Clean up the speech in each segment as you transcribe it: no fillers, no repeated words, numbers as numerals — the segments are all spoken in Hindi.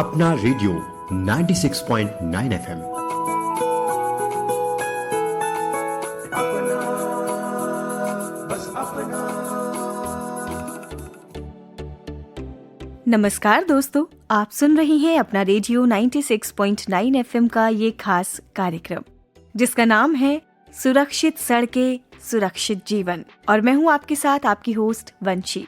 अपना रेडियो 96.9 एफएम। नमस्कार दोस्तों, आप सुन रहे हैं अपना रेडियो 96.9 एफएम का ये खास कार्यक्रम जिसका नाम है सुरक्षित सड़कें सुरक्षित जीवन। और मैं हूं आपके साथ आपकी होस्ट वंशी।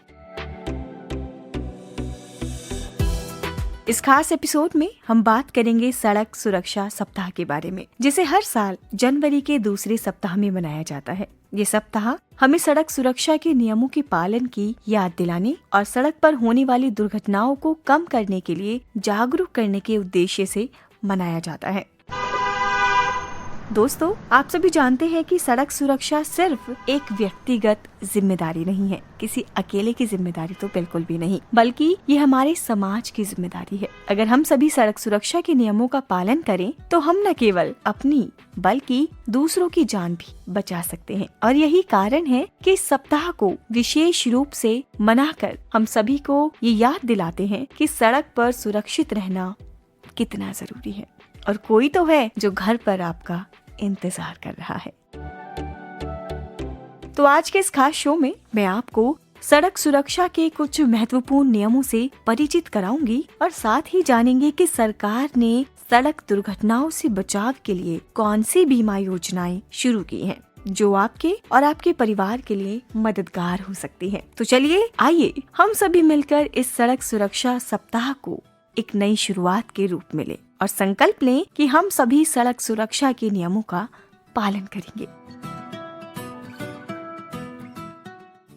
इस खास एपिसोड में हम बात करेंगे सड़क सुरक्षा सप्ताह के बारे में, जिसे हर साल जनवरी के दूसरे सप्ताह में मनाया जाता है। ये सप्ताह हमें सड़क सुरक्षा के नियमों के पालन की याद दिलाने और सड़क पर होने वाली दुर्घटनाओं को कम करने के लिए जागरूक करने के उद्देश्य से मनाया जाता है। दोस्तों, आप सभी जानते हैं कि सड़क सुरक्षा सिर्फ एक व्यक्तिगत जिम्मेदारी नहीं है, किसी अकेले की जिम्मेदारी तो बिल्कुल भी नहीं, बल्कि ये हमारे समाज की जिम्मेदारी है। अगर हम सभी सड़क सुरक्षा के नियमों का पालन करें तो हम न केवल अपनी बल्कि दूसरों की जान भी बचा सकते हैं। और यही कारण है कि इस सप्ताह को विशेष रूप से मनाकर हम सभी को ये याद दिलाते हैं कि सड़क पर सुरक्षित रहना कितना जरूरी है। और कोई तो है जो घर पर आपका इंतजार कर रहा है। तो आज के इस खास शो में मैं आपको सड़क सुरक्षा के कुछ महत्वपूर्ण नियमों से परिचित कराऊंगी और साथ ही जानेंगे कि सरकार ने सड़क दुर्घटनाओं से बचाव के लिए कौन सी बीमा योजनाएं शुरू की हैं, जो आपके और आपके परिवार के लिए मददगार हो सकती हैं। तो चलिए आइए हम सभी मिलकर इस सड़क सुरक्षा सप्ताह को एक नई शुरुआत के रूप में लें और संकल्प लें कि हम सभी सड़क सुरक्षा के नियमों का पालन करेंगे।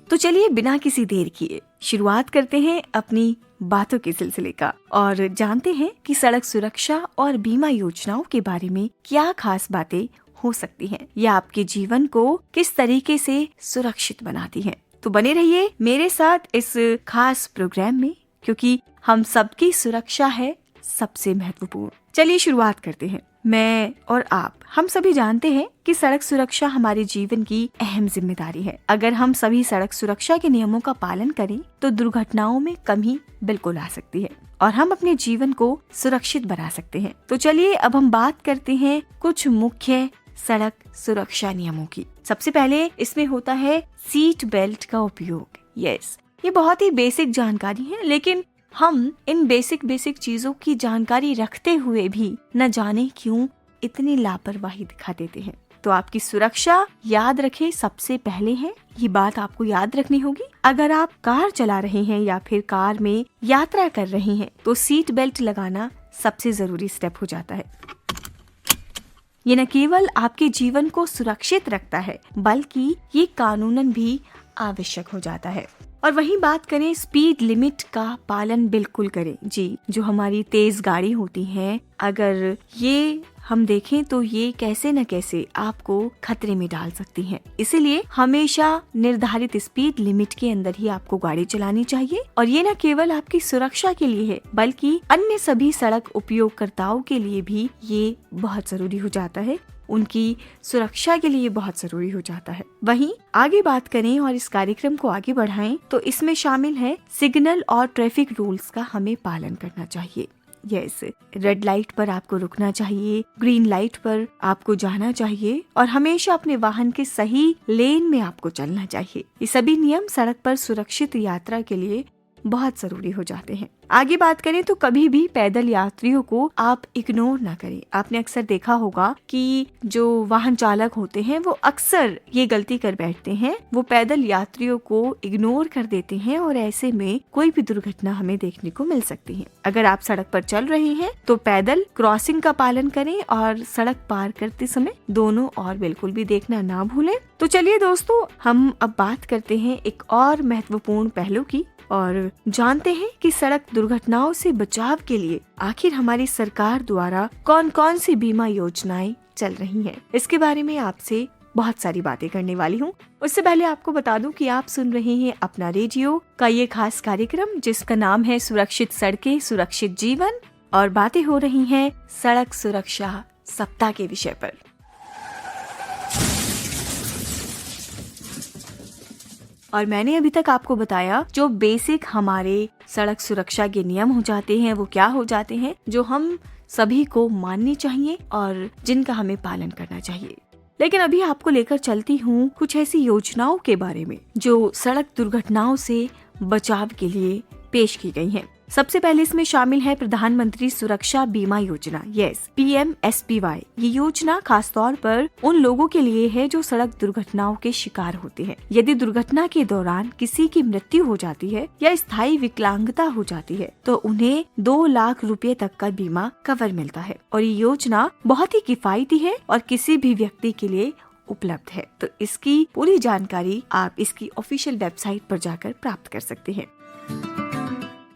तो चलिए बिना किसी देर किए शुरुआत करते हैं अपनी बातों के सिलसिले का और जानते हैं कि सड़क सुरक्षा और बीमा योजनाओं के बारे में क्या खास बातें हो सकती हैं या आपके जीवन को किस तरीके से सुरक्षित बनाती हैं। तो बने रहिए मेरे साथ इस खास प्रोग्राम में, क्योंकि हम सबकी सुरक्षा है सबसे महत्वपूर्ण। चलिए शुरुआत करते हैं। मैं और आप हम सभी जानते हैं कि सड़क सुरक्षा हमारे जीवन की अहम जिम्मेदारी है। अगर हम सभी सड़क सुरक्षा के नियमों का पालन करें तो दुर्घटनाओं में कमी बिल्कुल आ सकती है और हम अपने जीवन को सुरक्षित बना सकते हैं। तो चलिए अब हम बात करते हैं कुछ मुख्य सड़क सुरक्षा नियमों की। सबसे पहले इसमें होता है सीट बेल्ट का उपयोग। यस, ये बहुत ही बेसिक जानकारी है, लेकिन हम इन बेसिक चीजों की जानकारी रखते हुए भी न जाने क्यों इतनी लापरवाही दिखा देते हैं। तो आपकी सुरक्षा याद रखें सबसे पहले है, ये बात आपको याद रखनी होगी। अगर आप कार चला रहे हैं या फिर कार में यात्रा कर रहे हैं तो सीट बेल्ट लगाना सबसे जरूरी स्टेप हो जाता है। ये न केवल आपके जीवन को सुरक्षित रखता है बल्कि ये कानूनन भी आवश्यक हो जाता है। और वहीं बात करें स्पीड लिमिट का पालन बिल्कुल करें। जी, जो हमारी तेज गाड़ी होती है, अगर ये हम देखें तो ये कैसे न कैसे आपको खतरे में डाल सकती हैं। इसीलिए हमेशा निर्धारित स्पीड लिमिट के अंदर ही आपको गाड़ी चलानी चाहिए। और ये न केवल आपकी सुरक्षा के लिए है बल्कि अन्य सभी सड़क उपयोगकर्ताओं के लिए भी ये बहुत जरूरी हो जाता है, उनकी सुरक्षा के लिए बहुत जरूरी हो जाता है। वहीं आगे बात करें और इस कार्यक्रम को आगे बढ़ाएं तो इसमें शामिल है सिग्नल और ट्रैफिक रूल्स का हमें पालन करना चाहिए। यस, रेड लाइट पर आपको रुकना चाहिए, ग्रीन लाइट पर आपको जाना चाहिए और हमेशा अपने वाहन के सही लेन में आपको चलना चाहिए। ये सभी नियम सड़क पर सुरक्षित यात्रा के लिए बहुत जरूरी हो जाते हैं। आगे बात करें तो कभी भी पैदल यात्रियों को आप इग्नोर ना करें। आपने अक्सर देखा होगा कि जो वाहन चालक होते हैं वो अक्सर ये गलती कर बैठते हैं, वो पैदल यात्रियों को इग्नोर कर देते हैं और ऐसे में कोई भी दुर्घटना हमें देखने को मिल सकती है। अगर आप सड़क पर चल रहे हैं तो पैदल क्रॉसिंग का पालन करें और सड़क पार करते समय दोनों और बिल्कुल भी देखना ना भूलें। तो चलिए दोस्तों, हम अब बात करते हैं एक और महत्वपूर्ण पहलू की और जानते हैं कि सड़क दुर्घटनाओं से बचाव के लिए आखिर हमारी सरकार द्वारा कौन कौन सी बीमा योजनाएं चल रही हैं। इसके बारे में आपसे बहुत सारी बातें करने वाली हूँ। उससे पहले आपको बता दूं कि आप सुन रहे हैं अपना रेडियो का ये खास कार्यक्रम जिसका नाम है सुरक्षित सड़कें सुरक्षित जीवन और बातें हो रही हैं सड़क सुरक्षा सप्ताह के विषय पर। और मैंने अभी तक आपको बताया जो बेसिक हमारे सड़क सुरक्षा के नियम हो जाते हैं वो क्या हो जाते हैं, जो हम सभी को मानने चाहिए और जिनका हमें पालन करना चाहिए। लेकिन अभी आपको लेकर चलती हूँ कुछ ऐसी योजनाओं के बारे में जो सड़क दुर्घटनाओं से बचाव के लिए पेश की गई हैं। सबसे पहले इसमें शामिल है प्रधानमंत्री सुरक्षा बीमा योजना, यस PMSBY। ये योजना खास तौर पर उन लोगों के लिए है जो सड़क दुर्घटनाओं के शिकार होते हैं। यदि दुर्घटना के दौरान किसी की मृत्यु हो जाती है या स्थायी विकलांगता हो जाती है तो उन्हें 2 लाख रुपए तक का बीमा कवर मिलता है और ये योजना बहुत ही किफायती है और किसी भी व्यक्ति के लिए उपलब्ध है। तो इसकी पूरी जानकारी आप इसकी ऑफिशियल वेबसाइट पर जाकर प्राप्त कर सकते हैं।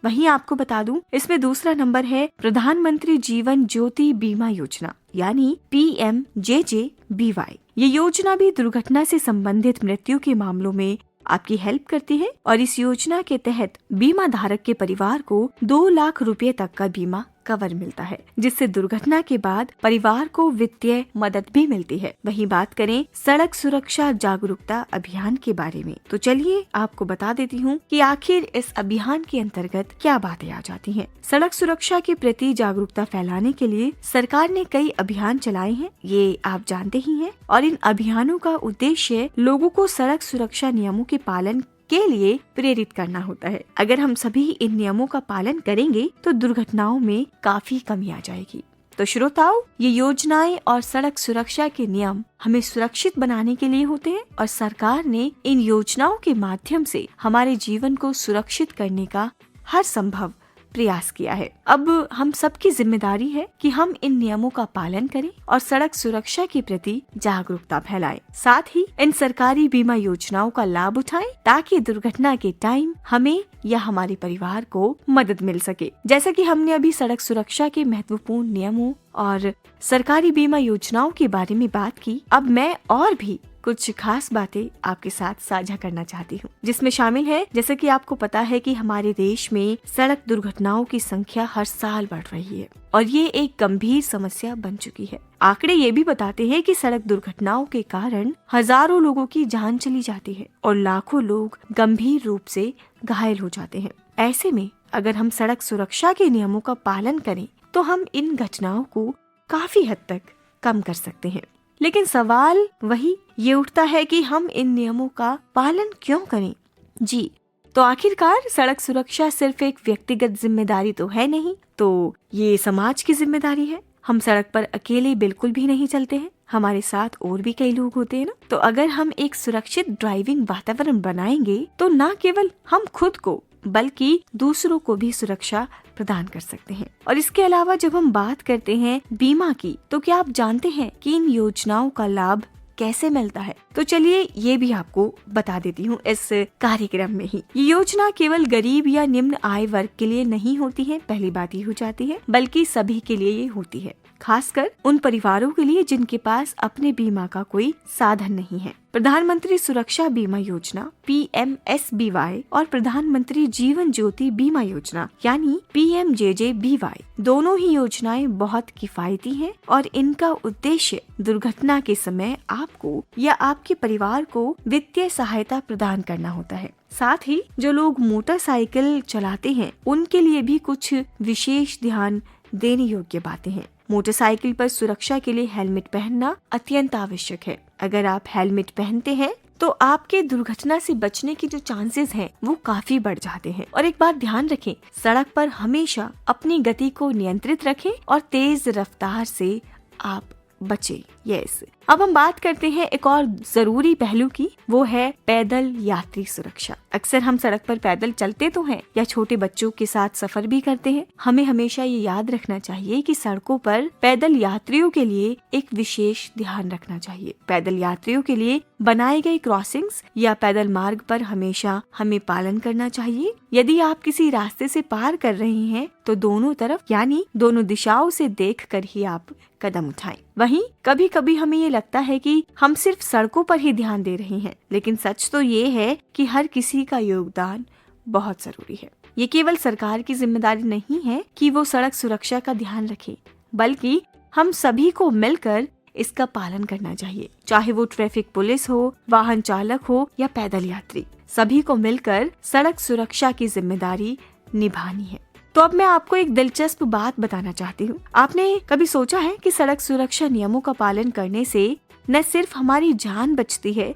वहीं आपको बता दूं, इसमें दूसरा नंबर है प्रधानमंत्री जीवन ज्योति बीमा योजना यानी PMJJBY। ये योजना भी दुर्घटना से संबंधित मृत्यु के मामलों में आपकी हेल्प करती है और इस योजना के तहत बीमा धारक के परिवार को 2 लाख रुपए तक का बीमा कवर मिलता है, जिससे दुर्घटना के बाद परिवार को वित्तीय मदद भी मिलती है। वहीं बात करें सड़क सुरक्षा जागरूकता अभियान के बारे में, तो चलिए आपको बता देती हूँ कि आखिर इस अभियान के अंतर्गत क्या बातें आ जाती हैं। सड़क सुरक्षा के प्रति जागरूकता फैलाने के लिए सरकार ने कई अभियान चलाए हैं, ये आप जानते ही हैं, और इन अभियानों का उद्देश्य लोगों को सड़क सुरक्षा नियमों के पालन के लिए प्रेरित करना होता है। अगर हम सभी इन नियमों का पालन करेंगे तो दुर्घटनाओं में काफी कमी आ जाएगी। तो श्रोताओं, ये योजनाएं और सड़क सुरक्षा के नियम हमें सुरक्षित बनाने के लिए होते हैं और सरकार ने इन योजनाओं के माध्यम से हमारे जीवन को सुरक्षित करने का हर संभव प्रयास किया है। अब हम सबकी जिम्मेदारी है कि हम इन नियमों का पालन करें और सड़क सुरक्षा के प्रति जागरूकता फैलाएं। साथ ही इन सरकारी बीमा योजनाओं का लाभ उठाएं ताकि दुर्घटना के टाइम हमें या हमारे परिवार को मदद मिल सके। जैसा कि हमने अभी सड़क सुरक्षा के महत्वपूर्ण नियमों और सरकारी बीमा योजनाओं के बारे में बात की, अब मैं और भी कुछ खास बातें आपके साथ साझा करना चाहती हूँ, जिसमें शामिल है, जैसे कि आपको पता है कि हमारे देश में सड़क दुर्घटनाओं की संख्या हर साल बढ़ रही है और ये एक गंभीर समस्या बन चुकी है। आंकड़े ये भी बताते हैं कि सड़क दुर्घटनाओं के कारण हजारों लोगों की जान चली जाती है और लाखों लोग गंभीर रूप से घायल हो जाते हैं। ऐसे में अगर हम सड़क सुरक्षा के नियमों का पालन करें तो हम इन घटनाओं को काफी हद तक कम कर सकते हैं। लेकिन सवाल वही ये उठता है कि हम इन नियमों का पालन क्यों करें? जी, तो आखिरकार सड़क सुरक्षा सिर्फ एक व्यक्तिगत जिम्मेदारी तो है नहीं, तो ये समाज की जिम्मेदारी है। हम सड़क पर अकेले बिल्कुल भी नहीं चलते हैं, हमारे साथ और भी कई लोग होते हैं ना। तो अगर हम एक सुरक्षित ड्राइविंग वातावरण बनाएंगे तो न केवल हम खुद को बल्कि दूसरों को भी सुरक्षा प्रदान कर सकते हैं। और इसके अलावा जब हम बात करते हैं बीमा की, तो क्या आप जानते हैं कि इन योजनाओं का लाभ कैसे मिलता है? तो चलिए ये भी आपको बता देती हूँ इस कार्यक्रम में ही। ये योजना केवल गरीब या निम्न आय वर्ग के लिए नहीं होती है, पहली बात ये हो जाती है, बल्कि सभी के लिए ये होती है, खासकर उन परिवारों के लिए जिनके पास अपने बीमा का कोई साधन नहीं है। प्रधानमंत्री सुरक्षा बीमा योजना PMSBY और प्रधानमंत्री जीवन ज्योति बीमा योजना यानी PMJJBY दोनों ही योजनाएं बहुत किफायती हैं और इनका उद्देश्य दुर्घटना के समय आपको या आपके परिवार को वित्तीय सहायता प्रदान करना होता है। साथ ही जो लोग मोटरसाइकिल चलाते हैं उनके लिए भी कुछ विशेष ध्यान देने योग्य बातें हैं। मोटरसाइकिल पर सुरक्षा के लिए हेलमेट पहनना अत्यंत आवश्यक है। अगर आप हेलमेट पहनते हैं तो आपके दुर्घटना से बचने की जो चांसेस हैं वो काफी बढ़ जाते हैं। और एक बात ध्यान रखें, सड़क पर हमेशा अपनी गति को नियंत्रित रखें और तेज रफ्तार से आप बचे। यस, अब हम बात करते हैं एक और जरूरी पहलू की, वो है पैदल यात्री सुरक्षा। अक्सर हम सड़क पर पैदल चलते तो हैं या छोटे बच्चों के साथ सफर भी करते हैं। हमें हमेशा ये याद रखना चाहिए कि सड़कों पर पैदल यात्रियों के लिए एक विशेष ध्यान रखना चाहिए। पैदल यात्रियों के लिए बनाए गए क्रॉसिंग्स या पैदल मार्ग पर हमेशा हमें पालन करना चाहिए। यदि आप किसी रास्ते से पार कर रहे हैं तो दोनों तरफ यानी दोनों दिशाओं से देखकर ही आप कदम उठाएं। वहीं कभी कभी हमें ये लगता है कि हम सिर्फ सड़कों पर ही ध्यान दे रहे हैं, लेकिन सच तो ये है कि हर किसी का योगदान बहुत जरूरी है। ये केवल सरकार की जिम्मेदारी नहीं है कि वो सड़क सुरक्षा का ध्यान रखे, बल्कि हम सभी को मिलकर इसका पालन करना चाहिए, चाहे वो ट्रैफिक पुलिस हो, वाहन चालक हो या पैदल यात्री। सभी को मिलकर सड़क सुरक्षा की जिम्मेदारी निभानी है। तो अब मैं आपको एक दिलचस्प बात बताना चाहती हूँ। आपने कभी सोचा है कि सड़क सुरक्षा नियमों का पालन करने से न सिर्फ हमारी जान बचती है,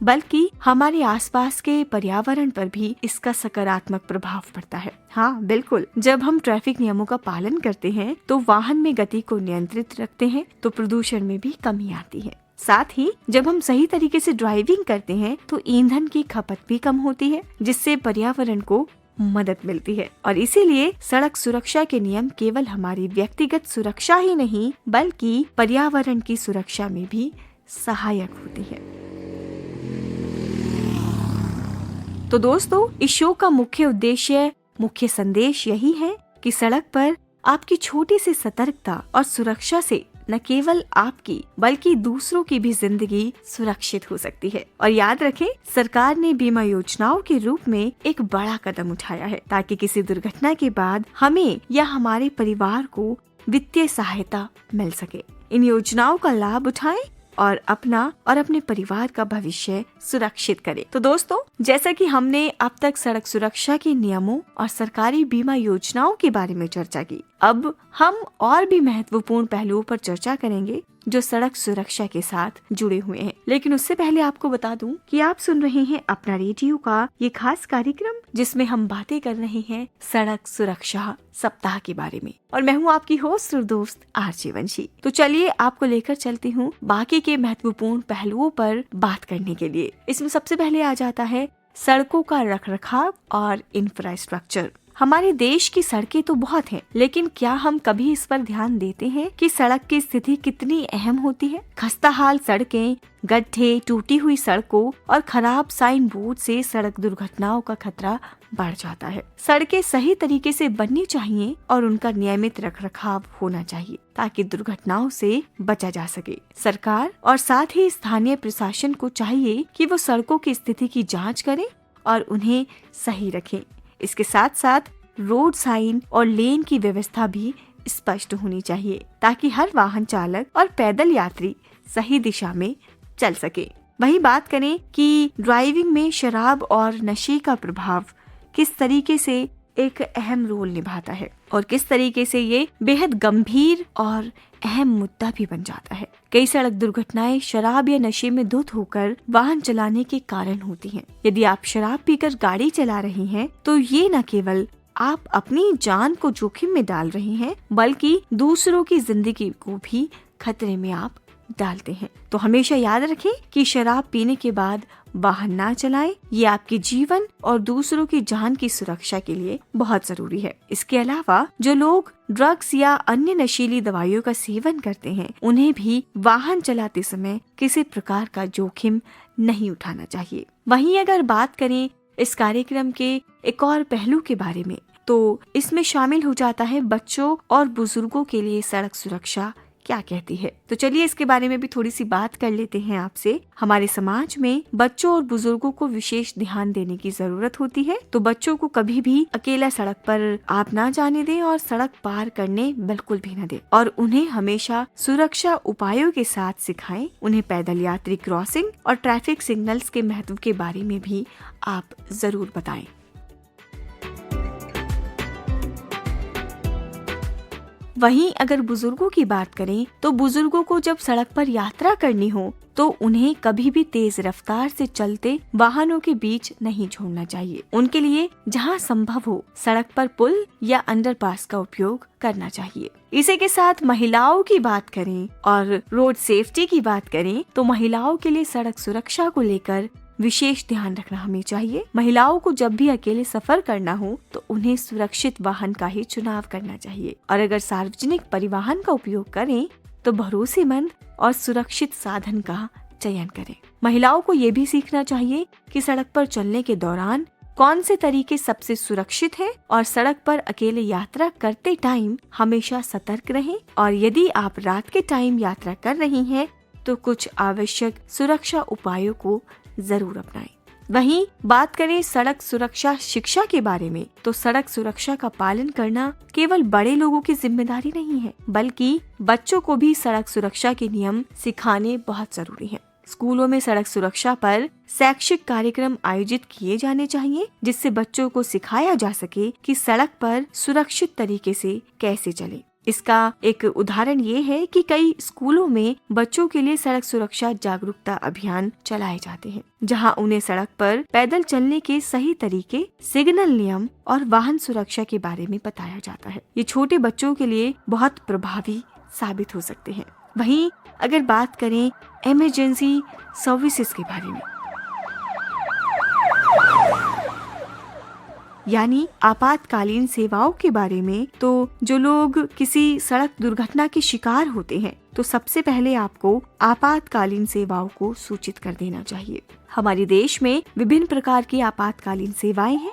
बल्कि हमारे आसपास के पर्यावरण पर भी इसका सकारात्मक प्रभाव पड़ता है। हाँ बिल्कुल, जब हम ट्रैफिक नियमों का पालन करते हैं तो वाहन में गति को नियंत्रित रखते हैं तो प्रदूषण में भी कमी आती है। साथ ही जब हम सही तरीके से ड्राइविंग करते हैं तो ईंधन की खपत भी कम होती है, जिससे पर्यावरण को मदद मिलती है। और इसीलिए सड़क सुरक्षा के नियम केवल हमारी व्यक्तिगत सुरक्षा ही नहीं बल्कि पर्यावरण की सुरक्षा में भी सहायक होती है। तो दोस्तों, इस शो का मुख्य संदेश यही है कि सड़क पर आपकी छोटी सी सतर्कता और सुरक्षा से न केवल आपकी बल्कि दूसरों की भी जिंदगी सुरक्षित हो सकती है। और याद रखें, सरकार ने बीमा योजनाओं के रूप में एक बड़ा कदम उठाया है ताकि किसी दुर्घटना के बाद हमें या हमारे परिवार को वित्तीय सहायता मिल सके। इन योजनाओं का लाभ उठाएं और अपना और अपने परिवार का भविष्य सुरक्षित करें। तो दोस्तों, जैसा कि हमने अब तक सड़क सुरक्षा के नियमों और सरकारी बीमा योजनाओं के बारे में चर्चा की, अब हम और भी महत्वपूर्ण पहलुओं पर चर्चा करेंगे जो सड़क सुरक्षा के साथ जुड़े हुए हैं। लेकिन उससे पहले आपको बता दूं कि आप सुन रहे हैं अपना रेडियो का ये खास कार्यक्रम जिसमें हम बातें कर रहे हैं सड़क सुरक्षा सप्ताह के बारे में। और मैं हूं आपकी होस्ट और दोस्त आरजे वंशी। तो चलिए आपको लेकर चलती हूं बाकी के महत्वपूर्ण पहलुओं पर बात करने के लिए। इसमें सबसे पहले आ जाता है सड़कों का रखरखाव और इंफ्रास्ट्रक्चर। हमारे देश की सड़कें तो बहुत हैं, लेकिन क्या हम कभी इस पर ध्यान देते हैं कि सड़क की स्थिति कितनी अहम होती है? खस्ताहाल सड़कें, गड्ढे, टूटी हुई सड़कों और खराब साइन बोर्ड से सड़क दुर्घटनाओं का खतरा बढ़ जाता है। सड़कें सही तरीके से बननी चाहिए और उनका नियमित रखरखाव होना चाहिए ताकि दुर्घटनाओं से बचा जा सके। सरकार और साथ ही स्थानीय प्रशासन को चाहिए कि वो सड़कों की स्थिति की जांच करें और उन्हें सही रखें। इसके साथ साथ रोड साइन और लेन की व्यवस्था भी स्पष्ट होनी चाहिए ताकि हर वाहन चालक और पैदल यात्री सही दिशा में चल सके। वही बात करें कि ड्राइविंग में शराब और नशे का प्रभाव किस तरीके से एक अहम रोल निभाता है और किस तरीके से ये बेहद गंभीर और अहम मुद्दा भी बन जाता है। कई सड़क दुर्घटनाएं शराब या नशे में धुत होकर वाहन चलाने के कारण होती हैं। यदि आप शराब पीकर गाड़ी चला रहे हैं तो ये न केवल आप अपनी जान को जोखिम में डाल रहे हैं बल्कि दूसरों की जिंदगी को भी खतरे में आप डालते हैं। तो हमेशा याद रखें कि शराब पीने के बाद वाहन ना चलाएं। ये आपके जीवन और दूसरों की जान की सुरक्षा के लिए बहुत जरूरी है। इसके अलावा जो लोग ड्रग्स या अन्य नशीली दवाइयों का सेवन करते हैं उन्हें भी वाहन चलाते समय किसी प्रकार का जोखिम नहीं उठाना चाहिए। वहीं अगर बात करें इस कार्यक्रम के एक और पहलू के बारे में तो इसमें शामिल हो जाता है बच्चों और बुजुर्गों के लिए सड़क सुरक्षा क्या कहती है। तो चलिए इसके बारे में भी थोड़ी सी बात कर लेते हैं आपसे। हमारे समाज में बच्चों और बुजुर्गों को विशेष ध्यान देने की जरूरत होती है। तो बच्चों को कभी भी अकेला सड़क पर आप ना जाने दें और सड़क पार करने बिल्कुल भी न दें और उन्हें हमेशा सुरक्षा उपायों के साथ सिखाएं। उन्हें पैदल यात्री क्रॉसिंग और ट्रैफिक सिग्नल्स के महत्व के बारे में भी आप जरूर बताएं। वहीं अगर बुजुर्गों की बात करें तो बुजुर्गों को जब सड़क पर यात्रा करनी हो तो उन्हें कभी भी तेज रफ्तार से चलते वाहनों के बीच नहीं छोड़ना चाहिए। उनके लिए जहां संभव हो सड़क पर पुल या अंडरपास का उपयोग करना चाहिए। इसी के साथ महिलाओं की बात करें और रोड सेफ्टी की बात करें तो महिलाओं के लिए सड़क सुरक्षा को लेकर विशेष ध्यान रखना हमें चाहिए। महिलाओं को जब भी अकेले सफर करना हो तो उन्हें सुरक्षित वाहन का ही चुनाव करना चाहिए और अगर सार्वजनिक परिवहन का उपयोग करें तो भरोसेमंद और सुरक्षित साधन का चयन करें। महिलाओं को ये भी सीखना चाहिए कि सड़क पर चलने के दौरान कौन से तरीके सबसे सुरक्षित है और सड़क पर अकेले यात्रा करते टाइम हमेशा सतर्क रहें और यदि आप रात के टाइम यात्रा कर रही हैं तो कुछ आवश्यक सुरक्षा उपायों को जरूर अपनाएं। वहीं बात करें सड़क सुरक्षा शिक्षा के बारे में तो सड़क सुरक्षा का पालन करना केवल बड़े लोगों की जिम्मेदारी नहीं है बल्कि बच्चों को भी सड़क सुरक्षा के नियम सिखाने बहुत जरूरी है। स्कूलों में सड़क सुरक्षा पर शैक्षिक कार्यक्रम आयोजित किए जाने चाहिए, जिससे बच्चों को सिखाया जा सके कि सड़क पर सुरक्षित तरीके से कैसे चले। इसका एक उदाहरण ये है कि कई स्कूलों में बच्चों के लिए सड़क सुरक्षा जागरूकता अभियान चलाए जाते हैं, जहां उन्हें सड़क पर पैदल चलने के सही तरीके, सिग्नल नियम और वाहन सुरक्षा के बारे में बताया जाता है। ये छोटे बच्चों के लिए बहुत प्रभावी साबित हो सकते हैं। वहीं अगर बात करें इमरजेंसी सर्विसेज के बारे में, यानी आपातकालीन सेवाओं के बारे में, तो जो लोग किसी सड़क दुर्घटना के शिकार होते हैं तो सबसे पहले आपको आपातकालीन सेवाओं को सूचित कर देना चाहिए। हमारे देश में विभिन्न प्रकार की आपातकालीन सेवाएं हैं,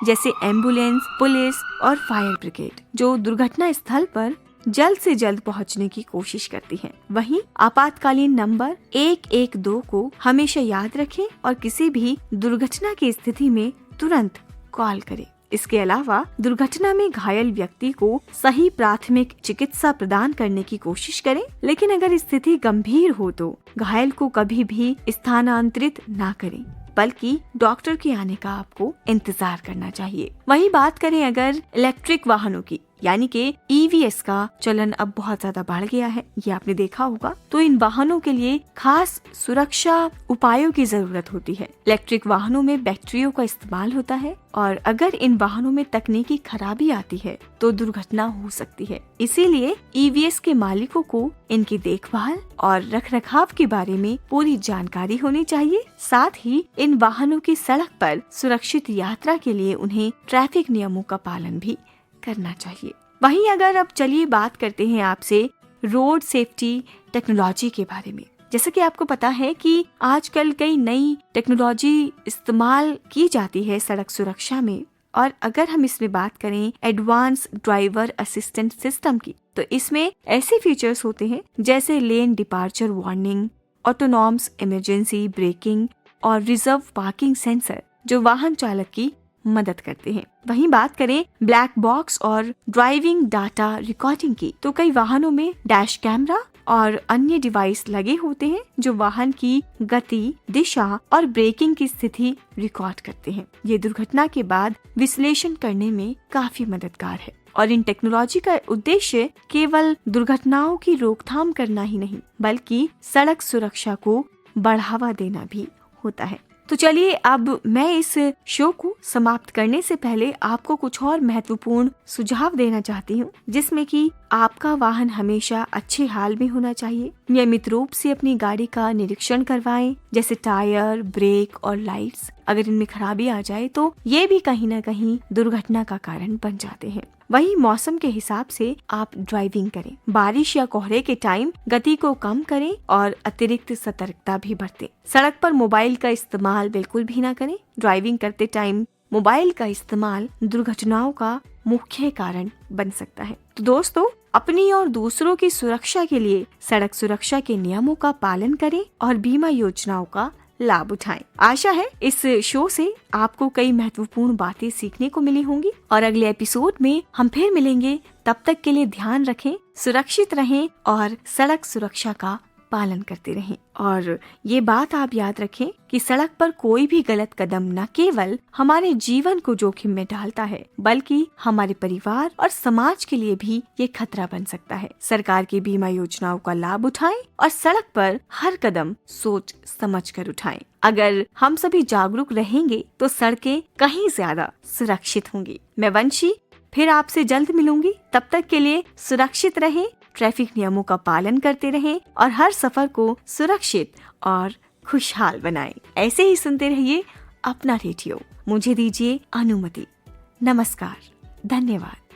जैसे एम्बुलेंस, पुलिस और फायर ब्रिगेड, जो दुर्घटना स्थल पर जल्द से जल्द पहुंचने की कोशिश करती हैं। वहीं आपातकालीन नंबर 112 को हमेशा याद रखें और किसी भी दुर्घटना की स्थिति में तुरंत कॉल करें। इसके अलावा दुर्घटना में घायल व्यक्ति को सही प्राथमिक चिकित्सा प्रदान करने की कोशिश करें, लेकिन अगर स्थिति गंभीर हो तो घायल को कभी भी स्थानांतरित ना करें, बल्कि डॉक्टर के आने का आपको इंतजार करना चाहिए। वहीं बात करें अगर इलेक्ट्रिक वाहनों की, यानी कि EVs का चलन अब बहुत ज्यादा बढ़ गया है, ये आपने देखा होगा, तो इन वाहनों के लिए खास सुरक्षा उपायों की जरूरत होती है। इलेक्ट्रिक वाहनों में बैटरियों का इस्तेमाल होता है और अगर इन वाहनों में तकनीकी खराबी आती है तो दुर्घटना हो सकती है। इसीलिए EVs के मालिकों को इनकी देखभाल और रखरखाव के बारे में पूरी जानकारी होनी चाहिए। साथ ही इन वाहनों की सड़क पर सुरक्षित यात्रा के लिए उन्हें ट्रैफिक नियमों का पालन भी करना चाहिए। वहीं अगर अब चलिए बात करते हैं आपसे रोड सेफ्टी टेक्नोलॉजी के बारे में। जैसे कि आपको पता है कि आजकल कई नई टेक्नोलॉजी इस्तेमाल की जाती है सड़क सुरक्षा में, और अगर हम इसमें बात करें एडवांस ड्राइवर असिस्टेंट सिस्टम की, तो इसमें ऐसे फीचर्स होते हैं जैसे lane departure warning, autonomous emergency breaking और रिजर्व पार्किंग सेंसर, जो वाहन चालक की मदद करते हैं। वहीं बात करें ब्लैक बॉक्स और ड्राइविंग डाटा रिकॉर्डिंग की, तो कई वाहनों में डैश कैमरा और अन्य डिवाइस लगे होते हैं जो वाहन की गति, दिशा और ब्रेकिंग की स्थिति रिकॉर्ड करते हैं। ये दुर्घटना के बाद विश्लेषण करने में काफी मददगार है और इन टेक्नोलॉजी का उद्देश्य केवल दुर्घटनाओं की रोकथाम करना ही नहीं, बल्कि सड़क सुरक्षा को बढ़ावा देना भी होता है। तो चलिए अब मैं इस शो को समाप्त करने से पहले आपको कुछ और महत्वपूर्ण सुझाव देना चाहती हूँ, जिसमें कि आपका वाहन हमेशा अच्छे हाल में होना चाहिए। नियमित रूप से अपनी गाड़ी का निरीक्षण करवाएं, जैसे टायर, ब्रेक और लाइट्स। अगर इनमें खराबी आ जाए तो ये भी कहीं न कहीं दुर्घटना का कारण बन जाते हैं। वहीं मौसम के हिसाब से आप ड्राइविंग करें। बारिश या कोहरे के टाइम गति को कम करें और अतिरिक्त सतर्कता भी बरतें। सड़क पर मोबाइल का इस्तेमाल बिल्कुल भी ना करें। ड्राइविंग करते टाइम मोबाइल का इस्तेमाल दुर्घटनाओं का मुख्य कारण बन सकता है। तो दोस्तों, अपनी और दूसरों की सुरक्षा के लिए सड़क सुरक्षा के नियमों का पालन करें और बीमा योजनाओं का लाभ उठाएं। आशा है इस शो से आपको कई महत्वपूर्ण बातें सीखने को मिली होंगी और अगले एपिसोड में हम फिर मिलेंगे। तब तक के लिए ध्यान रखें, सुरक्षित रहें और सड़क सुरक्षा का पालन करते रहें। और ये बात आप याद रखें कि सड़क पर कोई भी गलत कदम न केवल हमारे जीवन को जोखिम में डालता है, बल्कि हमारे परिवार और समाज के लिए भी ये खतरा बन सकता है। सरकार की बीमा योजनाओं का लाभ उठाएं और सड़क पर हर कदम सोच समझ कर उठाएं। अगर हम सभी जागरूक रहेंगे तो सड़कें कहीं ज्यादा सुरक्षित होंगी। मैं वंशी फिर आपसे जल्द मिलूंगी। तब तक के लिए सुरक्षित रहें, ट्रैफिक नियमों का पालन करते रहें और हर सफर को सुरक्षित और खुशहाल बनाएं। ऐसे ही सुनते रहिए अपना रेडियो। मुझे दीजिए अनुमति। नमस्कार, धन्यवाद।